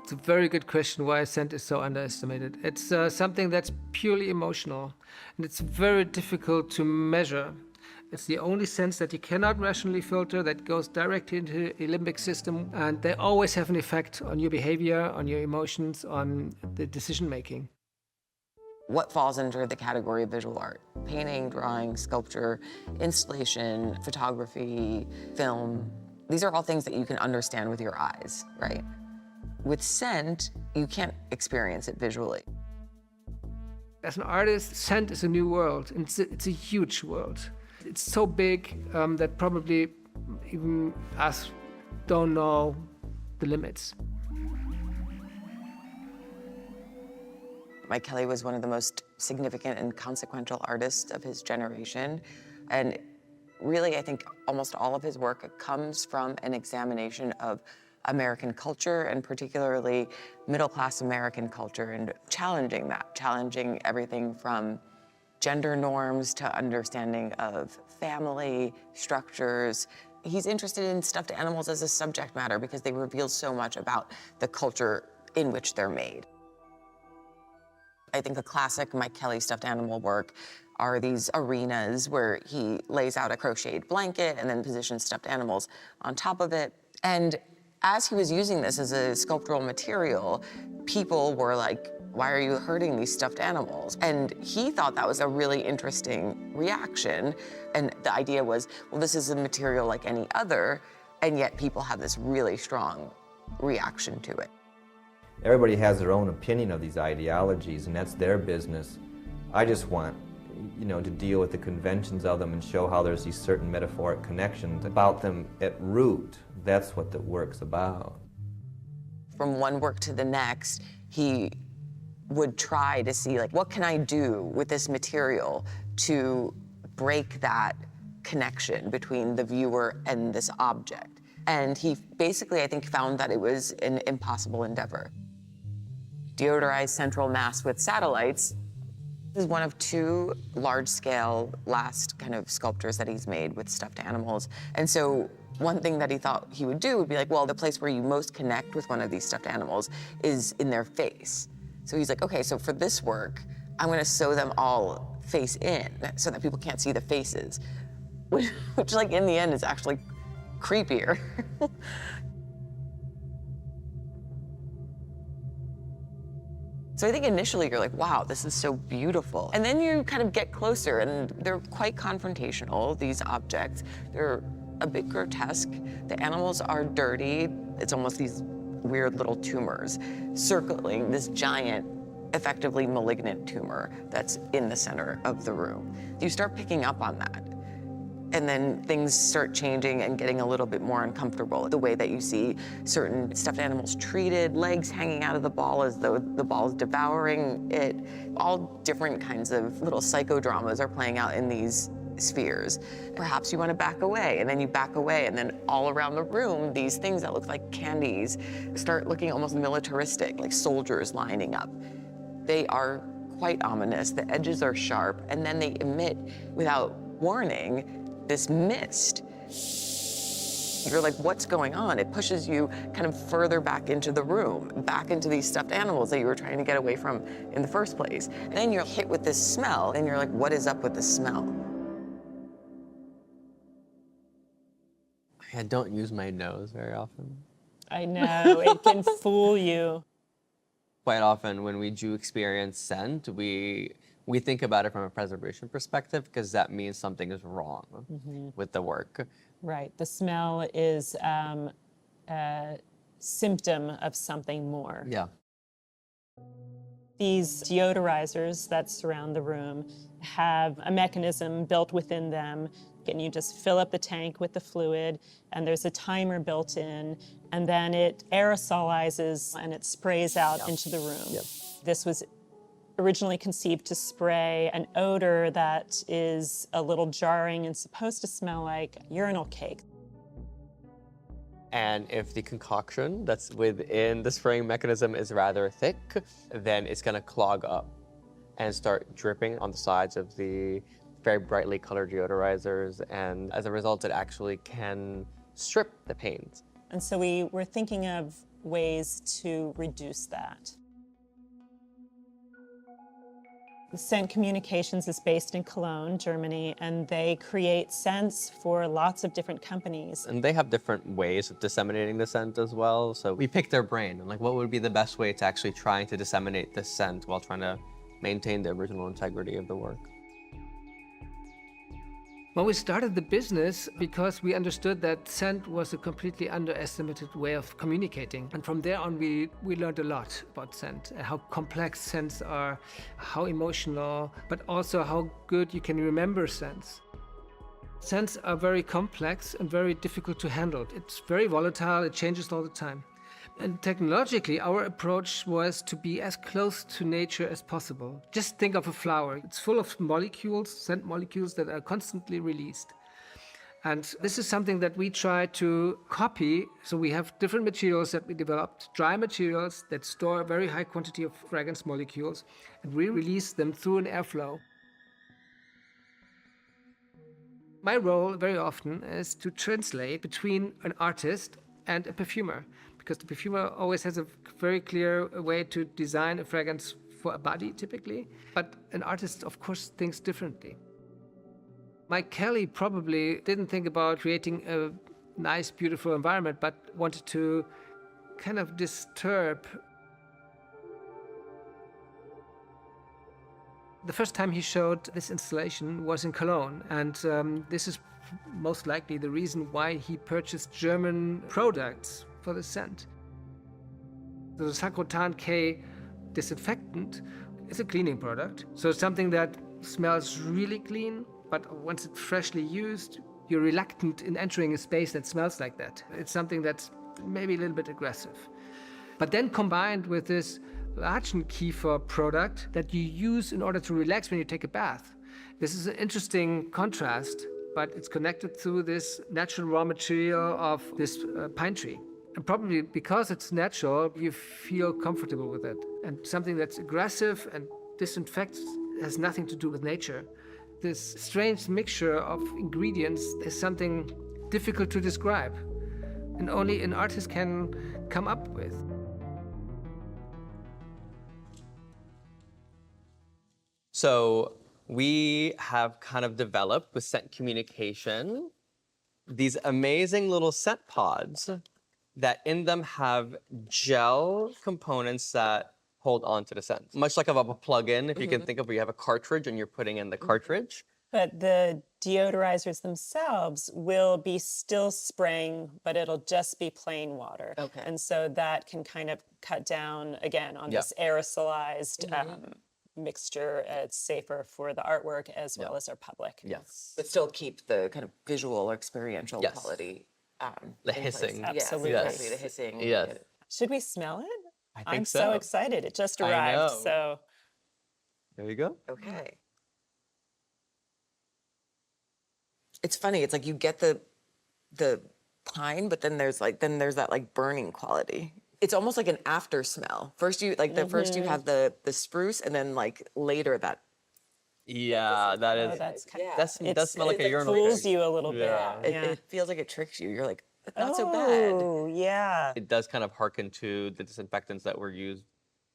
It's a very good question why scent is so underestimated. It's something that's purely emotional, and it's very difficult to measure. It's the only sense that you cannot rationally filter, that goes directly into the limbic system, and they always have an effect on your behavior, on your emotions, on the decision making. What falls under the category of visual art? Painting, drawing, sculpture, installation, photography, film. These are all things that you can understand with your eyes, right? With scent, you can't experience it visually. As an artist, scent is a new world, and it's a huge world. It's so big that probably even us don't know the limits. Mike Kelley was one of the most significant and consequential artists of his generation. And really, I think almost all of his work comes from an examination of American culture, and particularly middle-class American culture, and challenging that, challenging everything from gender norms to understanding of family structures. He's interested in stuffed animals as a subject matter because they reveal so much about the culture in which they're made. I think a classic Mike Kelley stuffed animal work are these arenas where he lays out a crocheted blanket and then positions stuffed animals on top of it. And as he was using this as a sculptural material, people were like, why are you hurting these stuffed animals? And he thought that was a really interesting reaction. And the idea was, well, this is a material like any other, and yet people have this really strong reaction to it. Everybody has their own opinion of these ideologies, and that's their business. I just want, to deal with the conventions of them and show how there's these certain metaphoric connections about them at root. That's what the work's about. From one work to the next, he would try to see, like, what can I do with this material to break that connection between the viewer and this object? And he basically, I think, found that it was an impossible endeavor. Deodorized central mass with satellites is one of two large-scale last kind of sculptures that he's made with stuffed animals. And so one thing that he thought he would do would be like, well, the place where you most connect with one of these stuffed animals is in their face. So he's like, okay, so for this work, I'm gonna sew them all face in so that people can't see the faces, which like in the end is actually creepier. So I think initially you're like, wow, this is so beautiful. And then you kind of get closer and they're quite confrontational, these objects. They're a bit grotesque. The animals are dirty. It's almost these weird little tumors circling this giant, effectively malignant tumor that's in the center of the room. You start picking up on that. And then things start changing and getting a little bit more uncomfortable. The way that you see certain stuffed animals treated, legs hanging out of the ball as though the ball is devouring it. All different kinds of little psychodramas are playing out in these spheres. Perhaps you want to back away, and then you back away, and then all around the room, these things that look like candies start looking almost militaristic, like soldiers lining up. They are quite ominous. The edges are sharp, and then they emit, without warning, this mist. You're like, what's going on? It pushes you kind of further back into the room, back into these stuffed animals that you were trying to get away from in the first place. And then you're hit with this smell, and you're like, what is up with the smell? I don't use my nose very often. I know, it can fool you. Quite often when we do experience scent, we think about it from a preservation perspective because that means something is wrong with the work. Right, the smell is a symptom of something more. Yeah. These deodorizers that surround the room have a mechanism built within them, and you just fill up the tank with the fluid, and there's a timer built in, and then it aerosolizes and it sprays out into the room. Yep. This was originally conceived to spray an odor that is a little jarring and supposed to smell like urinal cake. And if the concoction that's within the spraying mechanism is rather thick, then it's gonna clog up and start dripping on the sides of the very brightly colored deodorizers. And as a result, it actually can strip the paint. And so we were thinking of ways to reduce that. Scent Communications is based in Cologne, Germany, and they create scents for lots of different companies. And they have different ways of disseminating the scent as well. So we picked their brain and like what would be the best way to actually trying to disseminate this scent while trying to maintain the original integrity of the work. Well, we started the business because we understood that scent was a completely underestimated way of communicating. And from there on, we learned a lot about scent, how complex scents are, how emotional, but also how good you can remember scents. Scents are very complex and very difficult to handle. It's very volatile, it changes all the time. And technologically, our approach was to be as close to nature as possible. Just think of a flower. It's full of molecules, scent molecules that are constantly released. And this is something that we try to copy. So we have different materials that we developed, dry materials that store a very high quantity of fragrance molecules, and we release them through an airflow. My role very often is to translate between an artist and a perfumer, because the perfumer always has a very clear way to design a fragrance for a body, typically. But an artist, of course, thinks differently. Mike Kelley probably didn't think about creating a nice, beautiful environment, but wanted to kind of disturb. The first time he showed this installation was in Cologne, and this is most likely the reason why he purchased German products for the scent. The Sacrotan K disinfectant is a cleaning product, so it's something that smells really clean, but once it's freshly used, you're reluctant in entering a space that smells like that. It's something that's maybe a little bit aggressive. But then combined with this Kiefer product that you use in order to relax when you take a bath. This is an interesting contrast, but it's connected through this natural raw material of this pine tree. And probably because it's natural, you feel comfortable with it. And something that's aggressive and disinfects has nothing to do with nature. This strange mixture of ingredients is something difficult to describe, and only an artist can come up with. So we have kind of developed with scent communication these amazing little scent pods that in them have gel components that hold on to the scent. Much like a plug-in, if you can think of where you have a cartridge and you're putting in the cartridge. But the deodorizers themselves will be still spraying, but it'll just be plain water. Okay. And so that can kind of cut down, again, on this aerosolized mixture. It's safer for the artwork as well as our public. Yes. But still keep the kind of visual or experiential Yes. quality. The in place. hissing. Yes, Absolutely. exactly, the hissing. Yes. Should we smell it? I think I'm so. excited. It just I arrived. know. So There you go. Okay. It's funny. It's like you get the pine, but then there's that like burning quality. It's almost like an after smell. First you first you have the spruce, and then like later that. Yeah, that is. that's kind That does smell like a it urinal. fools you a little bit. Yeah. It feels like it tricks you. You're like, that's not so bad. Oh, yeah. It does kind of harken to the disinfectants that were used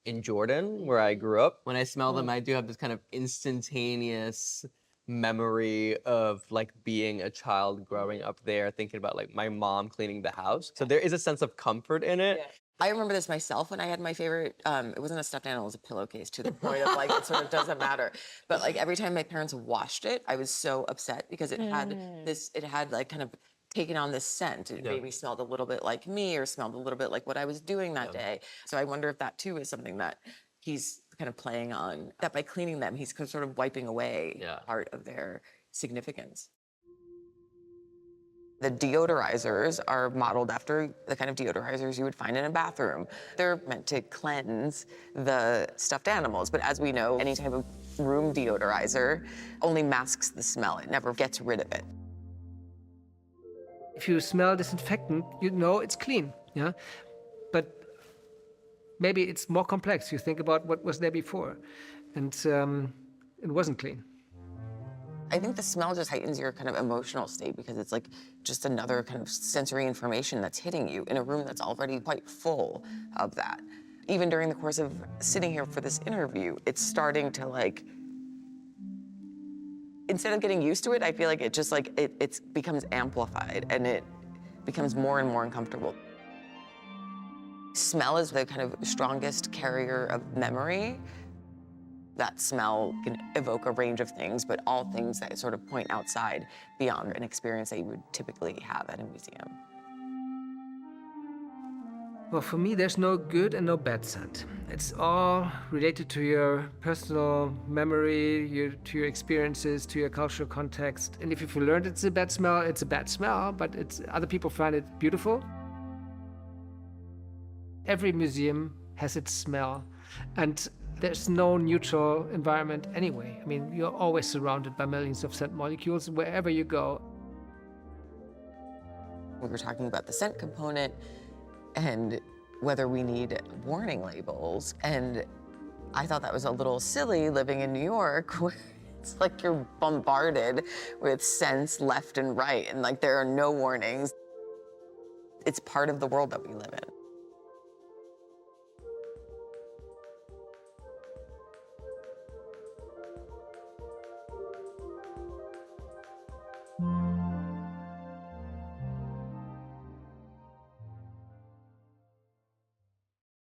in Jordan, where I grew up. When I smell them, I do have this kind of instantaneous memory of like being a child growing up there, thinking about like my mom cleaning the house. So there is a sense of comfort in it. Yeah. I remember this myself when I had my favorite, it wasn't a stuffed animal, it was a pillowcase, to the point of like, it sort of doesn't matter. But like every time my parents washed it, I was so upset because it had like kind of taken on this scent. It maybe smelled a little bit like me or smelled a little bit like what I was doing that day. So I wonder if that too is something that he's kind of playing on, that by cleaning them, he's sort of wiping away part of their significance. The deodorizers are modeled after the kind of deodorizers you would find in a bathroom. They're meant to cleanse the stuffed animals, but as we know, any type of room deodorizer only masks the smell. It never gets rid of it. If you smell disinfectant, you know it's clean, yeah? But maybe it's more complex. You think about what was there before, and it wasn't clean. I think the smell just heightens your kind of emotional state because it's like just another kind of sensory information that's hitting you in a room that's already quite full of that. Even during the course of sitting here for this interview, it's starting to like, instead of getting used to it, I feel like it just like, it becomes amplified and it becomes more and more uncomfortable. Smell is the kind of strongest carrier of memory. That smell can evoke a range of things, but all things that sort of point outside beyond an experience that you would typically have at a museum. Well, for me, there's no good and no bad scent. It's all related to your personal memory, to your experiences, to your cultural context. And if you've learned it's a bad smell, it's a bad smell, but other people find it beautiful. Every museum has its smell, and there's no neutral environment anyway. I mean, you're always surrounded by millions of scent molecules wherever you go. We were talking about the scent component and whether we need warning labels. And I thought that was a little silly living in New York, where it's like you're bombarded with scents left and right, and like there are no warnings. It's part of the world that we live in.